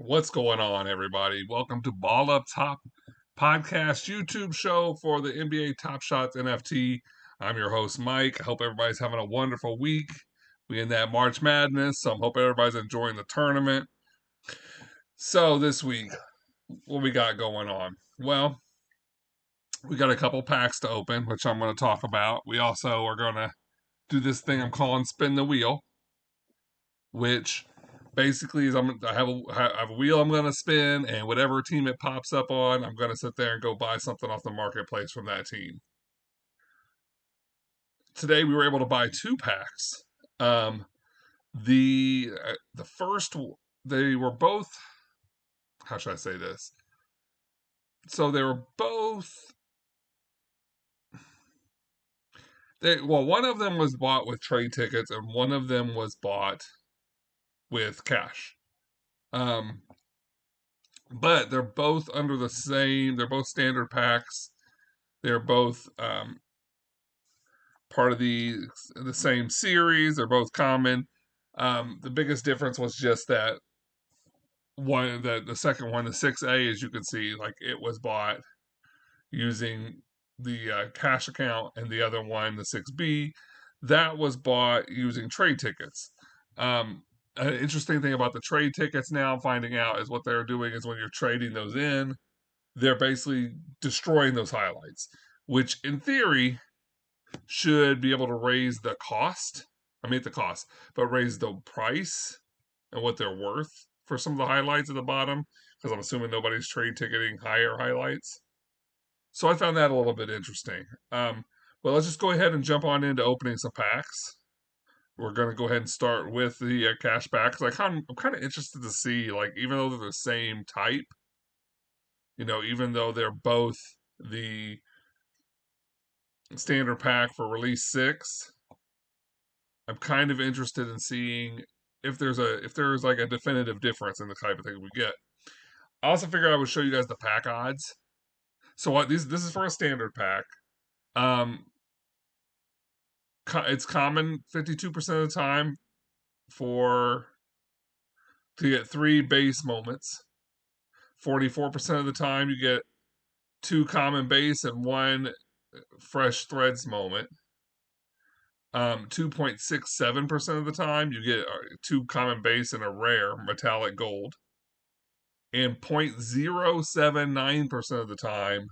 What's going on, everybody? Welcome to Ball Up Top podcast YouTube show for the NBA Top Shots NFT. I'm your host, Mike. I hope everybody's having a wonderful week. We in that March Madness, so I hope everybody's enjoying the tournament. So this week, what we got going on? Well, we got a couple packs to open, which I'm going to talk about. We also are going to do this thing I'm calling Spin the Wheel, which basically is I have a wheel I'm going to spin, and whatever team it pops up on, I'm going to sit there and go buy something off the marketplace from that team. Today we were able to buy two packs. The first, they were both, how should I say this? So they were both one of them was bought with trade tickets and one of them was bought with cash. But they're both under the same, they're both standard packs. They're both part of the same series. They're both common. The biggest difference was just that the second one, the 6A, as you can see, like it was bought using the cash account, and the other one, the 6B, that was bought using trade tickets. An interesting thing about the trade tickets now I'm finding out is what they're doing is when you're trading those in, they're basically destroying those highlights, which in theory should be able to raise the cost. The cost, but raise the price and what they're worth for some of the highlights at the bottom, because I'm assuming nobody's trade ticketing higher highlights. So I found that a little bit interesting. Well, let's just go ahead and jump on into opening some packs. We're going to go ahead and start with the cash packs. I'm kind of interested to see, like, even though they're the same type, even though they're both the standard pack for release 6, I'm kind of interested in seeing if there's like a definitive difference in the type of thing we get. I also figured I would show you guys the pack odds. So this is for a standard pack. It's common 52% of the time to get 3 base moments. 44% of the time you get 2 common base and 1 fresh threads moment. 2.67% of the time you get 2 common base and a rare metallic gold. And 0.079% of the time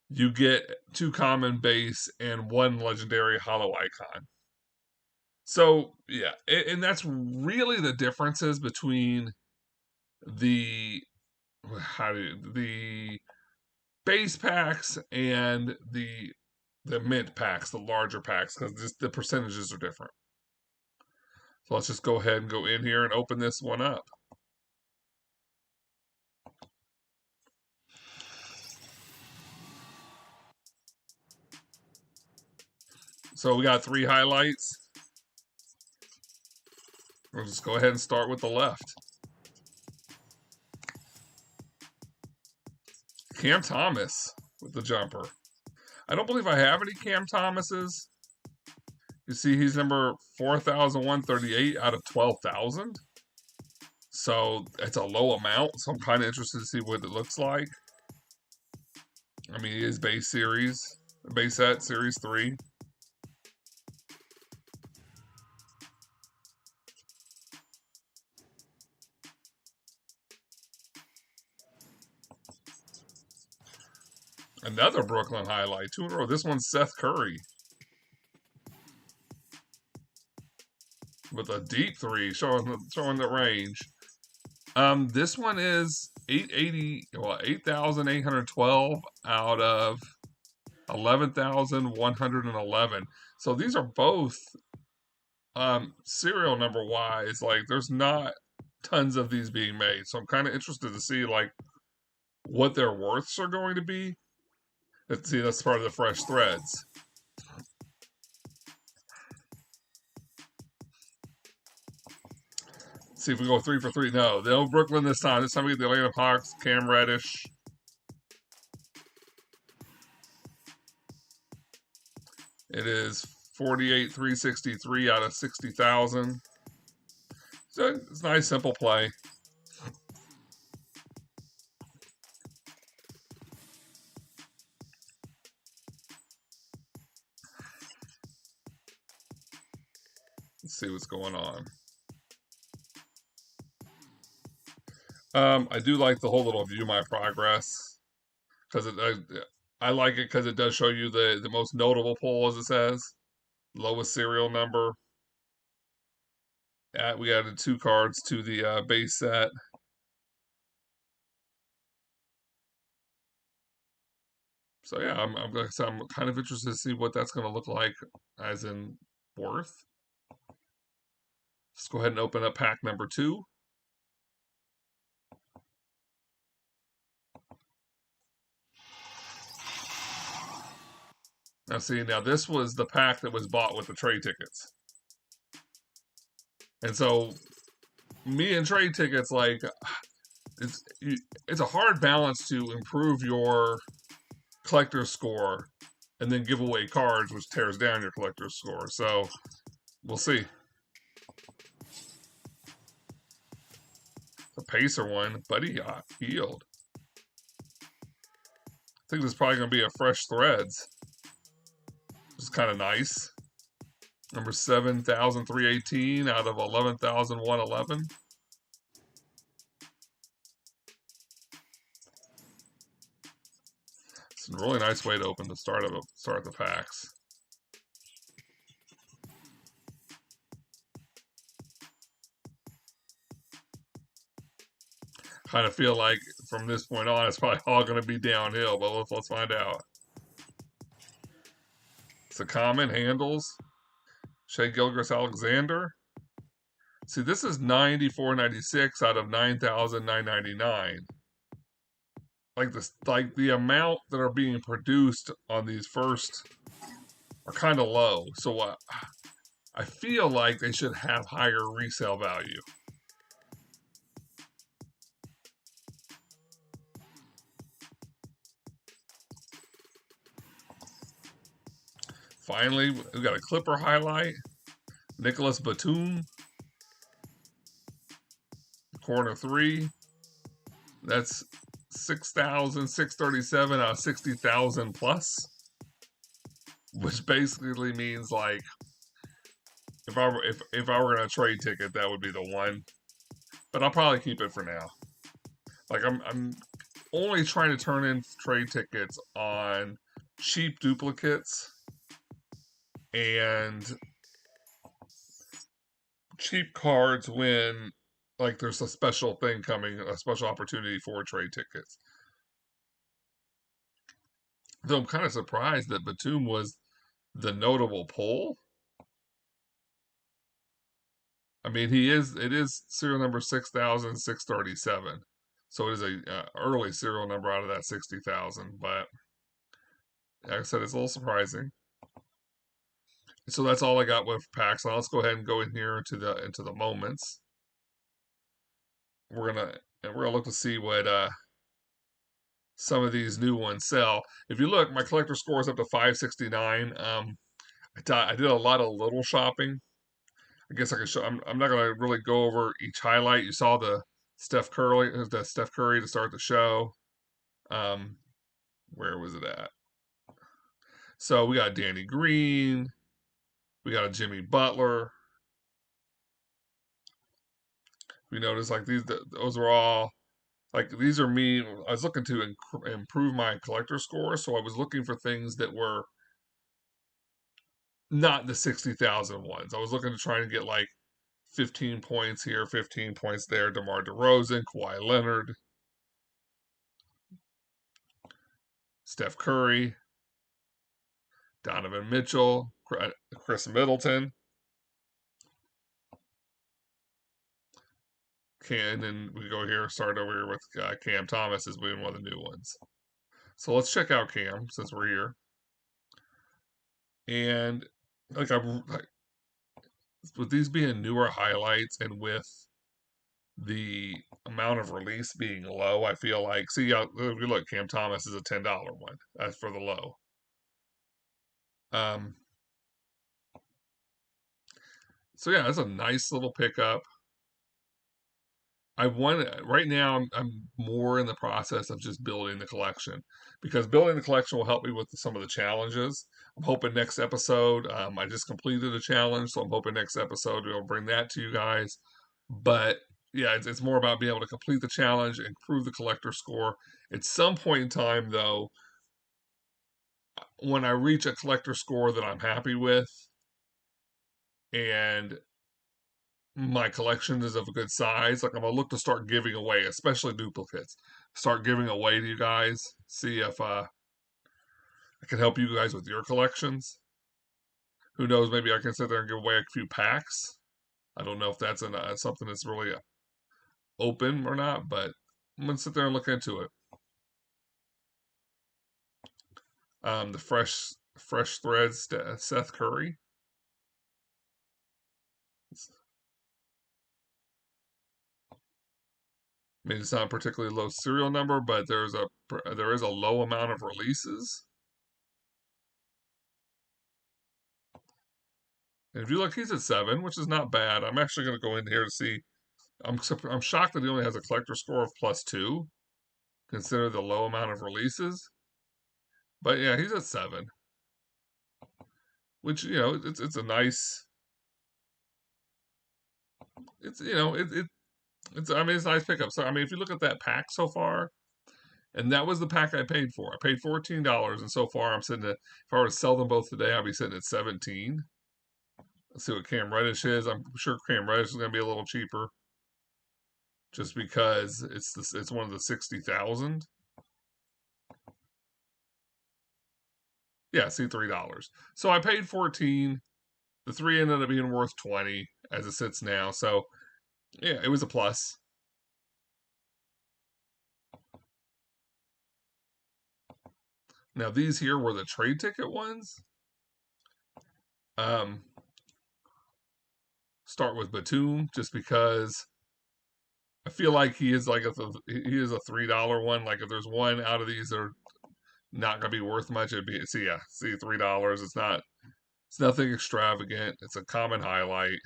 you get 2 common base and 1 legendary hollow icon. So yeah, and that's really the differences between the the base packs and the mint packs, the larger packs, because the percentages are different. So let's just go ahead and go in here and open this one up. So we got 3 highlights. We'll just go ahead and start with the left. Cam Thomas with the jumper. I don't believe I have any Cam Thomases. You see, he's number 4,138 out of 12,000. So it's a low amount. So I'm kind of interested to see what it looks like. I mean, it is base set, series 3. Another Brooklyn highlight, 2 in a row. This one's Seth Curry with a deep 3, showing the range. This one is 8,812 out of 11,111. So these are both serial number wise. Like, there's not tons of these being made. So I'm kind of interested to see like what their worths are going to be. Let's see, that's part of the fresh threads. Let's see if we go 3 for 3. No Brooklyn this time. This time we get the Atlanta Hawks, Cam Reddish. It is 48,363 out of 60,000. So it's a nice, simple play. Let's see what's going on. I do like the whole little view my progress because I like it because it does show you the most notable pull, as it says, lowest serial number. We added 2 cards to the base set. So yeah, I'm kind of interested to see what that's going to look like, as in worth. Let's go ahead and open up pack number 2. Now see, now this was the pack that was bought with the trade tickets. And so me and trade tickets, like, it's it's a hard balance to improve your collector's score and then give away cards, which tears down your collector's score. So we'll see. The Pacer one, Buddy Healed. I think this is probably going to be a fresh threads, which is kind of nice. Number 7,318 out of 11,111. It's a really nice way to open the start the packs. Kind of feel like from this point on, it's probably all going to be downhill, but let's find out. It's a common handles. Shea Gilgeous-Alexander. See, this is 94.96 out of 9,999. Like the amount that are being produced on these first are kind of low. So I feel like they should have higher resale value. Finally, we got a Clipper highlight. Nicholas Batum. Corner 3. That's 6,637 out of 60,000 plus. Which basically means, like, if I were gonna trade ticket, that would be the one. But I'll probably keep it for now. Like, I'm only trying to turn in trade tickets on cheap duplicates and cheap cards when, like, there's a special thing coming, a special opportunity for trade tickets. Though I'm kind of surprised that Batum was the notable pull. I mean, it is serial number 6,637. So it is a early serial number out of that 60,000, but like I said, it's a little surprising. So that's all I got with packs. Now let's go ahead and go in here into the moments. We're gonna look to see what some of these new ones sell. If you look, my collector score is up to 569. I did a lot of little shopping. I guess I can show. I'm not gonna really go over each highlight. You saw the Steph Curry to start the show. Um, where was it at? So we got Danny Green. We got a Jimmy Butler. We noticed, like, those were all, like, these are me. I was looking to improve my collector score, so I was looking for things that were not the 60,000 ones. I was looking to try and get like 15 points here, 15 points there. DeMar DeRozan, Kawhi Leonard, Steph Curry, Donovan Mitchell, Chris Middleton. And then we go here, start over here with Cam Thomas as being one of the new ones. So let's check out Cam since we're here. And like with these being newer highlights and with the amount of release being low, I feel like, see, if you look, Cam Thomas is a $10 one. That's for the low. Um, so yeah, that's a nice little pickup. I want right now. I'm more in the process of just building the collection because building the collection will help me with some of the challenges. I'm hoping next episode. I just completed a challenge, so I'm hoping next episode we'll bring that to you guys. But yeah, it's more about being able to complete the challenge, improve the collector score. At some point in time, though, when I reach a collector score that I'm happy with and my collection is of a good size, like I'm gonna look to start giving away, especially duplicates. Start giving away to you guys. See if I can help you guys with your collections. Who knows? Maybe I can sit there and give away a few packs. I don't know if that's something that's really open or not, but I'm gonna sit there and look into it. The fresh threads, Seth Curry. I mean, it's not a particularly low serial number, but there is a low amount of releases. And if you look, he's at 7, which is not bad. I'm actually going to go in here to see. I'm shocked that he only has a collector score of +2, consider the low amount of releases. But yeah, he's at 7, which it's a nice. It's it's I mean it's a nice pickup. So I mean if you look at that pack so far, and that was the pack I paid for. I paid $14, and so far I'm sitting at. If I were to sell them both today, I'd be sitting at 17. Let's see what Cam Reddish is. I'm sure Cam Reddish is going to be a little cheaper, just because it's one of the 60,000. Yeah, see $3. So I paid 14. The three ended up being worth 20 as it sits now. So yeah, it was a plus. Now these here were the trade ticket ones. Um, Start with Batum just because I feel like he is he is a $3 one. Like if there's one out of these that are not gonna be worth much, it'd be see $3. It's nothing extravagant. It's a common highlight.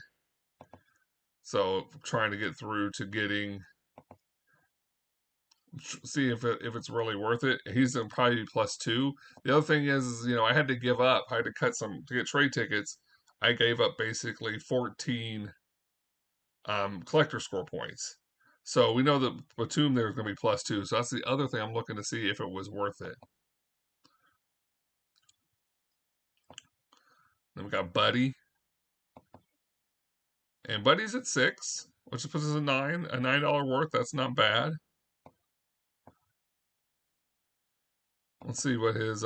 So trying to get through to getting see if it's really worth it. He's gonna probably be +2. The other thing is I had to give up. I had to cut some to get trade tickets. I gave up basically 14 collector score points. So we know that Batum there is going to be +2. So that's the other thing I'm looking to see if it was worth it. Then we got Buddy, and Buddy's at 6, which puts us at 9. A $9 worth. That's not bad. Let's see what his.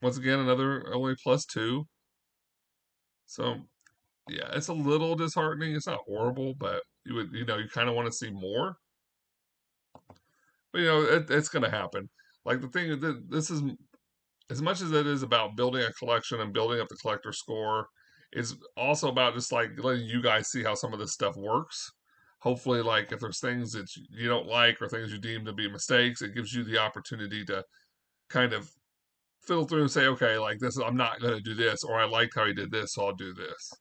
Once again, another only +2. So yeah, it's a little disheartening. It's not horrible, but you kind of want to see more. But it's going to happen. Like the thing that this is as much as it is about building a collection and building up the collector score, it's also about just like letting you guys see how some of this stuff works. Hopefully, like if there's things that you don't like or things you deem to be mistakes, it gives you the opportunity to kind of fiddle through and say, okay, like this, I'm not going to do this, or I liked how he did this, so I'll do this.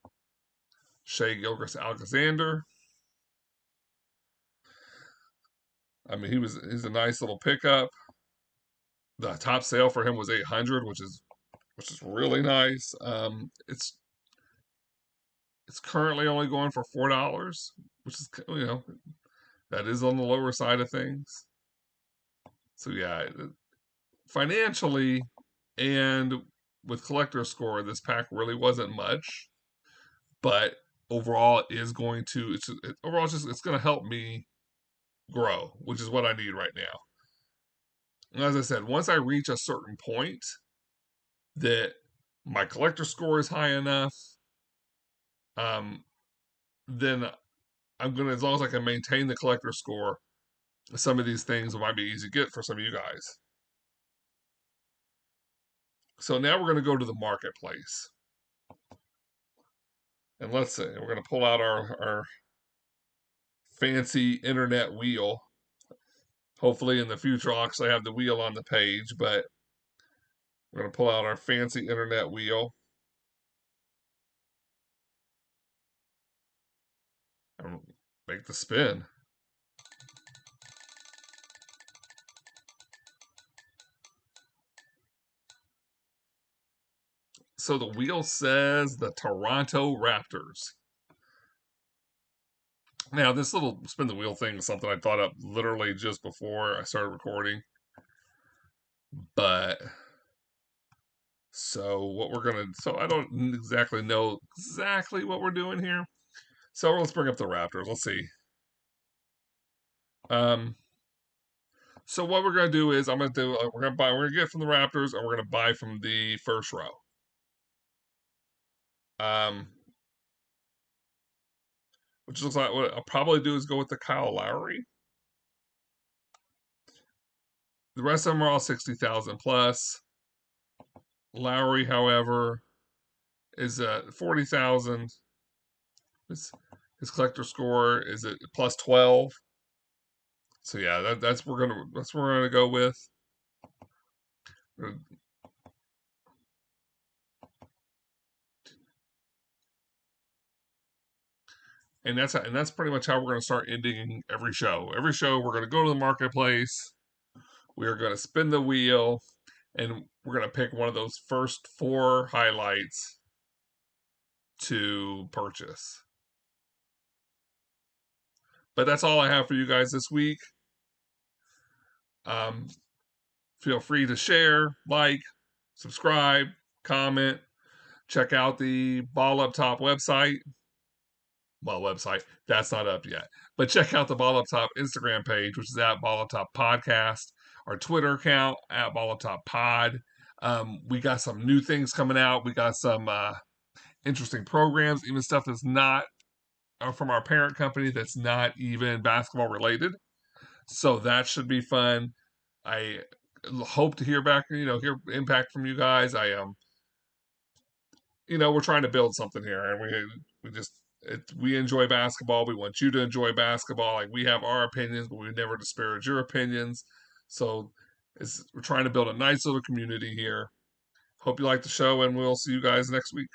Shea Gilgis Alexander. I mean, he's a nice little pickup. The top sale for him was 800, which is really nice. It's currently only going for $4, which is that is on the lower side of things. So yeah, financially and with collector score, this pack really wasn't much, but overall it is going to overall it's going to help me grow, which is what I need right now. And as I said, once I reach a certain point that my collector score is high enough, um, then I'm gonna as long as I can maintain the collector score, some of these things might be easy to get for some of you guys. So now we're going to go to the marketplace. And let's see, we're going to pull out our fancy internet wheel. Hopefully in the future I'll actually have the wheel on the page, but we're going to pull out our fancy internet wheel. Make the spin. So the wheel says the Toronto Raptors. Now, this little spin the wheel thing is something I thought up literally just before I started recording. But so I don't exactly know exactly what we're doing here. So let's bring up the Raptors. Let's see. Um, so what we're gonna do is we're gonna get from the Raptors and we're gonna buy from the first row. Um, which looks like what I'll probably do is go with the Kyle Lowry. The rest of them are all 60,000 plus. Lowry, however, is at 40,000. His, his collector score is at plus 12. So yeah, that's what we're gonna go with. And that's pretty much how we're gonna start ending every show. Every show we're gonna go to the marketplace. We are gonna spin the wheel, and we're gonna pick one of those first four highlights to purchase. But that's all I have for you guys this week. Um, feel free to share, like, subscribe, comment, check out the Ball Up Top website. Well, website that's not up yet, but check out the Ball Up Top Instagram page, which is at Ball Up Top Podcast. Our Twitter account at Ball Up Top Pod. We got some new things coming out. We got some interesting programs, even stuff that's not from our parent company that's not even basketball related. So that should be fun. I hope to hear back, hear impact from you guys. We're trying to build something here, and we enjoy basketball. We want you to enjoy basketball. Like, we have our opinions, but we never disparage your opinions. So we're trying to build a nice little community here. Hope you like the show, and we'll see you guys next week.